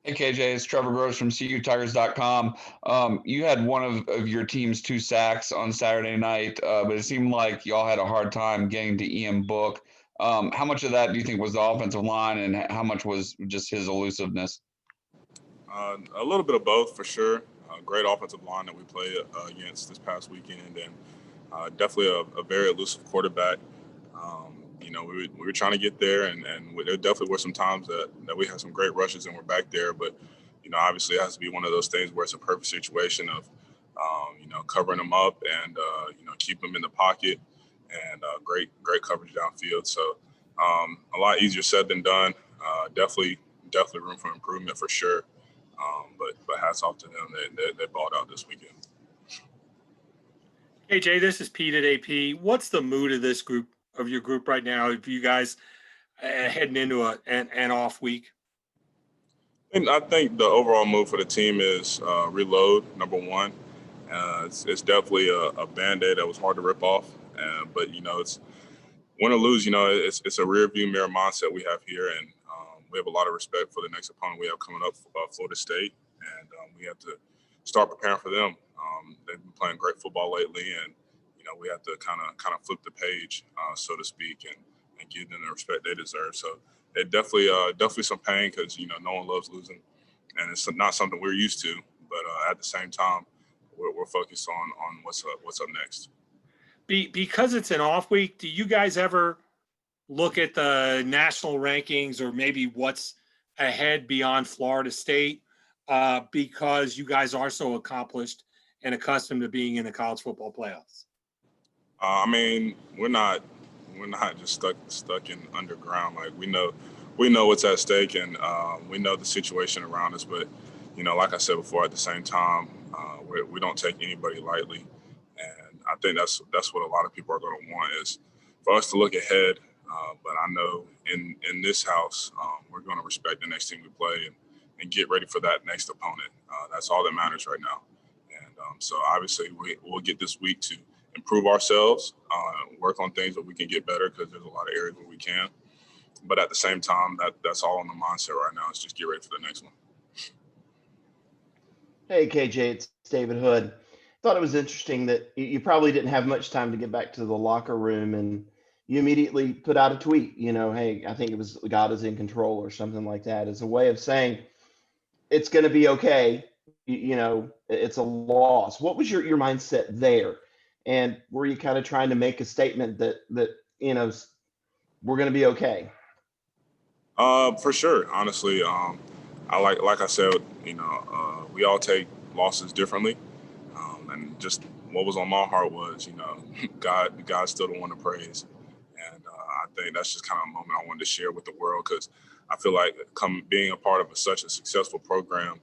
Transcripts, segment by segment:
Hey KJ, it's Trevor Gross from CUTigers.com. You had one of your team's 2 sacks on Saturday night, but it seemed like y'all had a hard time getting to Ian Book. How much of that do you think was the offensive line, and how much was just his elusiveness? A little bit of both, for sure. Great offensive line that we played against this past weekend, and definitely a very elusive quarterback. We were trying to get there, and there definitely were some times that we had some great rushes and we're back there. But, obviously it has to be one of those things where it's a perfect situation of, covering them up and, keep them in the pocket and great coverage downfield. So a lot easier said than done. Definitely room for improvement for sure. But hats off to them. They balled out this weekend. Hey, Jay, this is Pete at AP. What's the mood of this group, of your group right now? If you guys heading into an off week? And I think the overall move for the team is reload, number one. It's definitely a Band-Aid that was hard to rip off. But, it's win or lose, it's a rear view mirror mindset we have here. And we have a lot of respect for the next opponent we have coming up, Florida State. And we have to start preparing for them. They've been playing great football lately, and we have to kind of flip the page, so to speak, and give them the respect they deserve. So it definitely some pain because no one loves losing, and it's not something we're used to. But at the same time, we're focused on what's up next. Because it's an off week, do you guys ever look at the national rankings or maybe what's ahead beyond Florida State? Because you guys are so accomplished and accustomed to being in the college football playoffs. We're not just stuck in underground. Like we know what's at stake, and we know the situation around us. But like I said before, at the same time, we don't take anybody lightly, and I think that's what a lot of people are going to want is for us to look ahead. But I know in this house, we're going to respect the next team we play and get ready for that next opponent. That's all that matters right now. And so obviously we'll get this week to improve ourselves, work on things that we can get better because there's a lot of areas where we can. But at the same time, that's all on the mindset right now is just get ready for the next one. Hey, KJ, it's David Hood. Thought it was interesting that you probably didn't have much time to get back to the locker room, and you immediately put out a tweet, hey, I think it was God is in control or something like that, as a way of saying it's going to be okay. It's a loss. What was your mindset there? And were you kind of trying to make a statement that we're going to be okay? For sure. Honestly, I like I said, we all take losses differently, and just what was on my heart was, God's still the one to praise, and I think that's just kind of a moment I wanted to share with the world because I feel like being a part of such a successful program,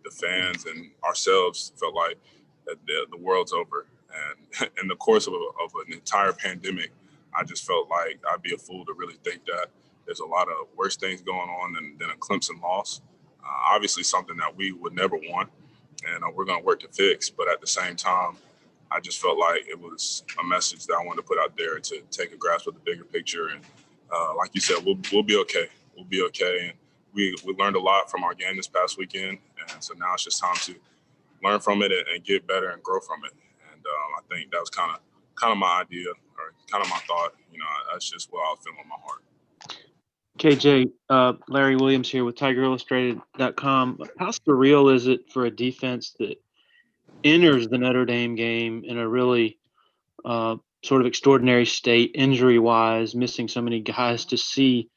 the fans and ourselves felt like that the world's over, and in the course of an entire pandemic, I just felt like I'd be a fool to really think that there's a lot of worse things going on than a Clemson loss. Obviously something that we would never want, and we're going to work to fix. But at the same time, I just felt like it was a message that I wanted to put out there to take a grasp of the bigger picture. And like you said, we'll be okay. We'll be okay. And we learned a lot from our game this past weekend. And so now it's just time to learn from it and get better and grow from it. And I think that was kind of my idea or kind of my thought. That's just what I was feeling in my heart. KJ, Larry Williams here with TigerIllustrated.com. How surreal is it for a defense that enters the Notre Dame game in a really sort of extraordinary state, injury-wise, missing so many guys, to see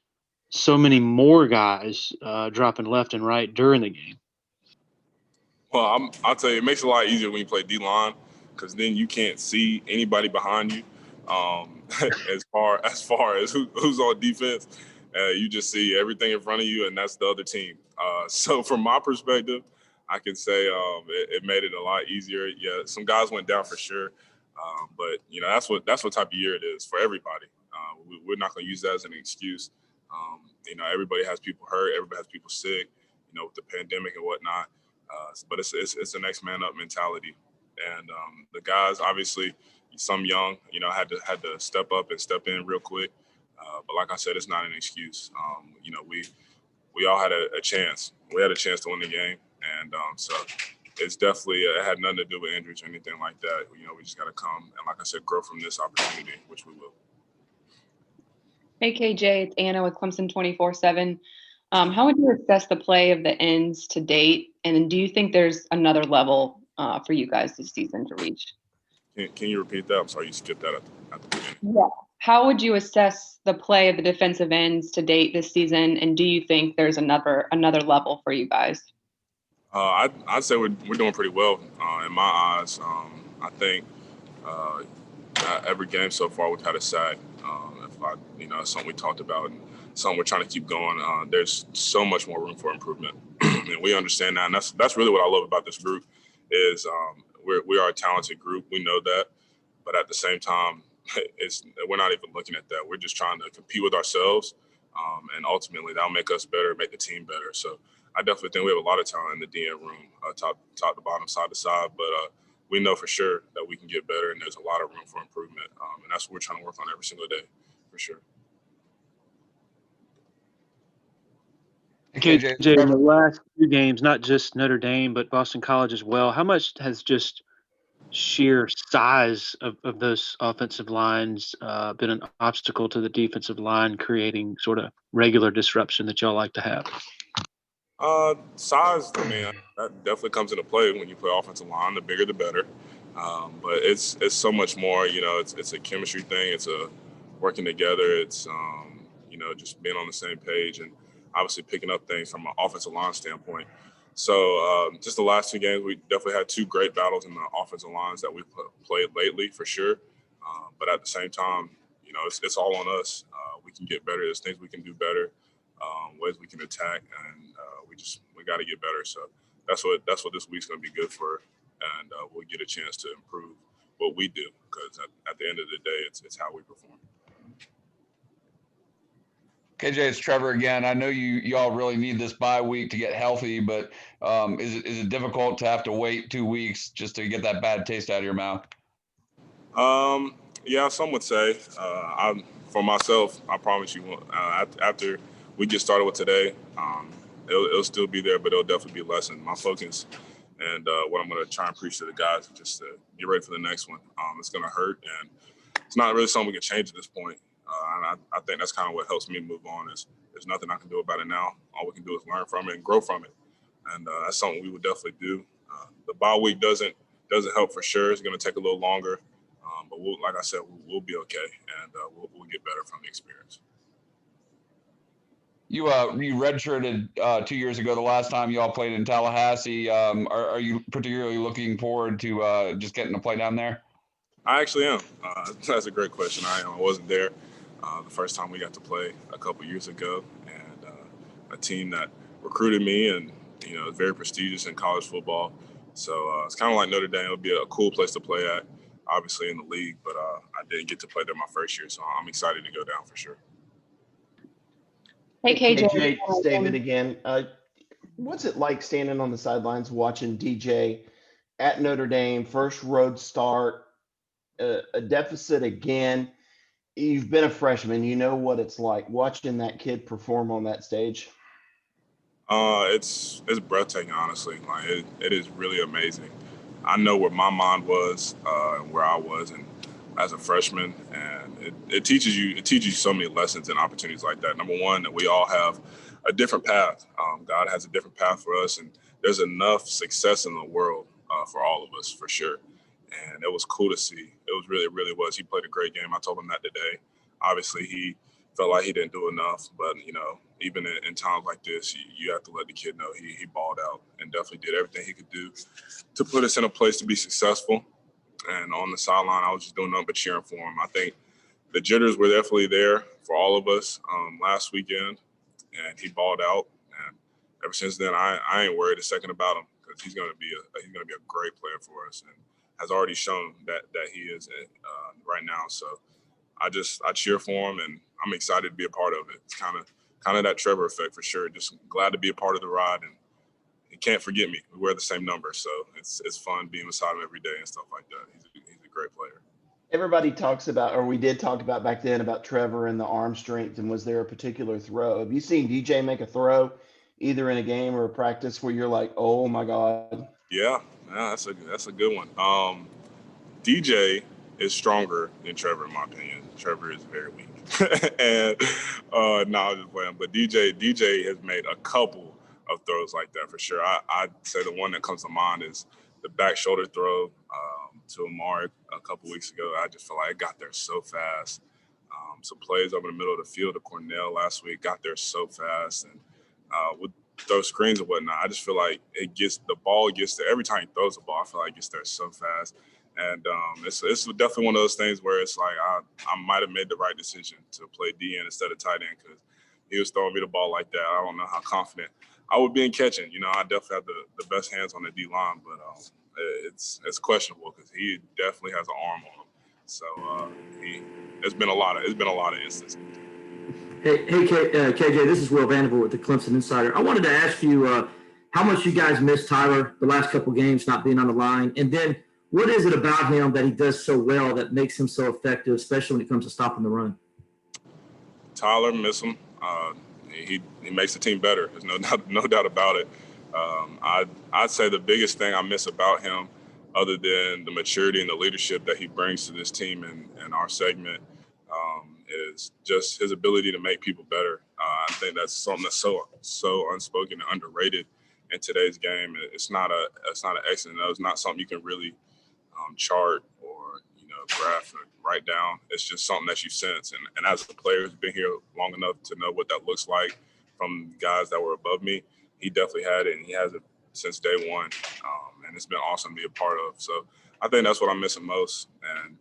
so many more guys dropping left and right during the game? Well, I'll tell you, it makes it a lot easier when you play D-line because then you can't see anybody behind you as far as who's on defense. You just see everything in front of you, and that's the other team. So from my perspective, I can say it made it a lot easier. Yeah, some guys went down for sure, but that's what type of year it is for everybody. We're not going to use that as an excuse. Everybody has people hurt, everybody has people sick, with the pandemic and whatnot. But it's a next man up mentality, and the guys obviously some young, had to step up and step in real quick. But like I said, it's not an excuse. we all had a chance. We had a chance to win the game, and so it's definitely it had nothing to do with injuries or anything like that. You know, we just got to come and, like I said, grow from this opportunity, which we will. Hey, KJ, it's Anna with Clemson 24/7. How would you assess the play of the ends to date? And do you think there's another level for you guys this season to reach? Can you repeat that? I'm sorry, you skipped that at the beginning. Yeah. How would you assess the play of the defensive ends to date this season? And do you think there's another level for you guys? I'd say we're doing pretty well in my eyes. I think every game so far we've had a sack. Something we talked about and something we're trying to keep going. There's so much more room for improvement, and we understand that. And that's really what I love about this group is we are a talented group. We know that, but at the same time, we're not even looking at that. We're just trying to compete with ourselves, and ultimately that'll make us better, make the team better. So I definitely think we have a lot of talent in the DN room, top to bottom, side to side. But we know for sure that we can get better, and there's a lot of room for improvement, and that's what we're trying to work on every single day, for sure. KJ, in the last few games, not just Notre Dame, but Boston College as well, how much has just sheer size of those offensive lines been an obstacle to the defensive line, creating sort of regular disruption that y'all like to have? Size, I mean, that definitely comes into play when you play offensive line. The bigger, the better. But it's so much more. You know, it's a chemistry thing. It's a working together. It's just being on the same page and obviously picking up things from an offensive line standpoint. So just the last two games, we definitely had two great battles in the offensive lines that we played lately, for sure. But at the same time, you know, it's all on us. We can get better. There's things we can do better, ways we can attack, and we got to get better. So that's what this week's going to be good for, and we'll get a chance to improve what we do, because at the end of the day, it's how we perform. KJ, it's Trevor again. I know y'all really need this bye week to get healthy, but is it difficult to have to wait 2 weeks just to get that bad taste out of your mouth? Yeah, some would say. For myself, I promise you, after we get started with today, it'll still be there, but it'll definitely be lessened. My focus and what I'm going to try and preach to the guys is just to get ready for the next one. It's going to hurt, and it's not really something we can change at this point. And I think that's kind of what helps me move on. Is there's nothing I can do about it now. All we can do is learn from it and grow from it, and that's something we would definitely do. The bye week doesn't help for sure. It's going to take a little longer, but like I said, we'll be okay, and we'll get better from the experience. You redshirted 2 years ago. The last time y'all played in Tallahassee. Are you particularly looking forward to just getting to play down there? I actually am. That's a great question. I wasn't there the first time we got to play a couple years ago, and a team that recruited me, and it's very prestigious in college football. So it's kind of like Notre Dame. It'll be a cool place to play at, obviously in the league, but I didn't get to play there my first year, so I'm excited to go down for sure. Hey, KJ. It's David again. What's it like standing on the sidelines watching DJ at Notre Dame, first road start, a deficit again? You've been a freshman. You know what it's like watching that kid perform on that stage. It's breathtaking, honestly. Like it is really amazing. I know where my mind was and where I was, and as a freshman, and it teaches you so many lessons and opportunities like that. Number one, that we all have a different path. God has a different path for us, and there's enough success in the world for all of us, for sure. And it was cool to see. It was really, really was. He played a great game. I told him that today. Obviously, he felt like he didn't do enough, but even in times like this, you have to let the kid know he balled out and definitely did everything he could do to put us in a place to be successful. And on the sideline, I was just doing nothing but cheering for him. I think the jitters were definitely there for all of us last weekend, and he balled out. And ever since then, I ain't worried a second about him, because he's gonna be a great player for us, and has already shown that he is right now. So I cheer for him, and I'm excited to be a part of it. It's kind of that Trevor effect for sure. Just glad to be a part of the ride, and he can't forget me. We wear the same number, so it's fun being beside him every day and stuff like that. He's a great player. Everybody talks about, or we did talk about back then, about Trevor and the arm strength, and was there a particular throw? Have you seen DJ make a throw either in a game or a practice where you're like, oh my God? Yeah, that's a good one. DJ is stronger than Trevor, in my opinion. Trevor is very weak. And no, I'm just playing. But DJ has made a couple of throws like that for sure. I'd say the one that comes to mind is the back shoulder throw to Amari a couple weeks ago. I just feel like it got there so fast. Some plays over the middle of the field to Cornell last week got there so fast. And with those screens and whatnot, I just feel like the ball gets there. Every time he throws the ball, I feel like it gets there so fast. And it's definitely one of those things where it's like I might have made the right decision to play DN instead of tight end because he was throwing me the ball like that. I don't know how confident I would be in catching. You know, I definitely have the best hands on the D line, but it's questionable because he definitely has an arm on him. So it's been a lot of instances. Hey, KJ, this is Will Vanderbilt with the Clemson Insider. I wanted to ask you how much you guys missed Tyler the last couple games not being on the line, and then what is it about him that he does so well that makes him so effective, especially when it comes to stopping the run? Tyler, miss him. He makes the team better. There's no doubt about it. I'd say the biggest thing I miss about him, other than the maturity and the leadership that he brings to this team and our segment, is just his ability to make people better. I think that's something that's so unspoken and underrated in today's game. It's not an X and O. It's not something you can really chart or graph or write down. It's just something that you sense. And as a player who's been here long enough to know what that looks like from guys that were above me, he definitely had it, and he has it since day one. And it's been awesome to be a part of. So I think that's what I'm missing most. And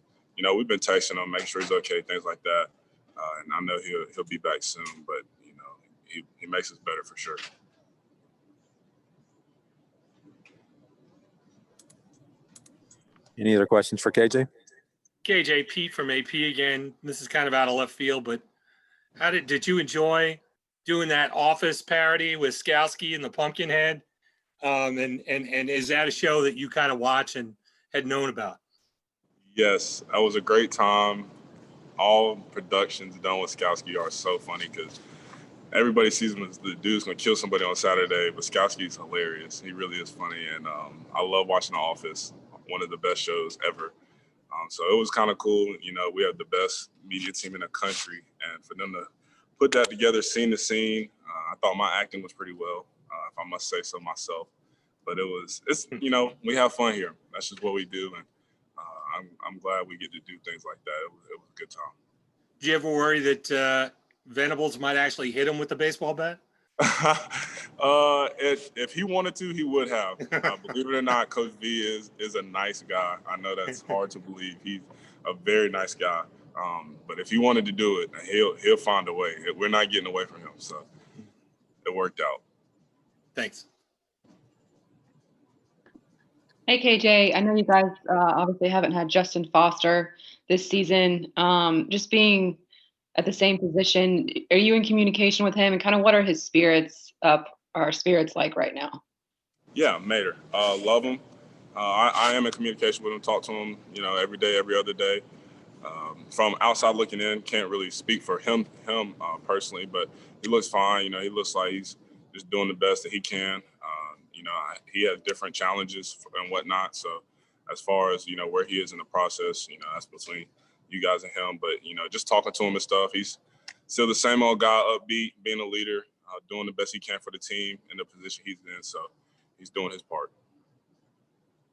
we've been texting him, making sure he's okay, things like that. And I know he'll be back soon, but he makes us better for sure. Any other questions for KJ? KJ, Pete from AP again. This is kind of out of left field, but did you enjoy doing that Office parody with Skowski and the Pumpkinhead? And is that a show that you kind of watch and had known about? Yes, that was a great time. All productions done with Skowski are so funny because everybody sees him as the dude's going to kill somebody on Saturday, but Skowski's hilarious. He really is funny, and I love watching The Office, one of the best shows ever. So it was kind of cool. We have the best media team in the country, and for them to put that together scene to scene, I thought my acting was pretty well, if I must say so myself. But we have fun here. That's just what we do, and I'm glad we get to do things like that. It was a good time. Did you ever worry that Venables might actually hit him with the baseball bat? If he wanted to, he would have. Believe it or not, Coach V is a nice guy. I know that's hard to believe. He's a very nice guy. But if he wanted to do it, he'll find a way. We're not getting away from him, so it worked out. Thanks. Hey, KJ, I know you guys obviously haven't had Justin Foster this season. Just being at the same position, are you in communication with him, and kind of what are his spirits like right now? Yeah, Mater. Love him. I am in communication with him, talk to him, every day, every other day. From outside looking in, can't really speak for him personally, but he looks fine. He looks like he's just doing the best that he can. He has different challenges and whatnot. So as far as, where he is in the process, that's between you guys and him. But, just talking to him and stuff, he's still the same old guy, upbeat, being a leader, doing the best he can for the team in the position he's in. So he's doing his part.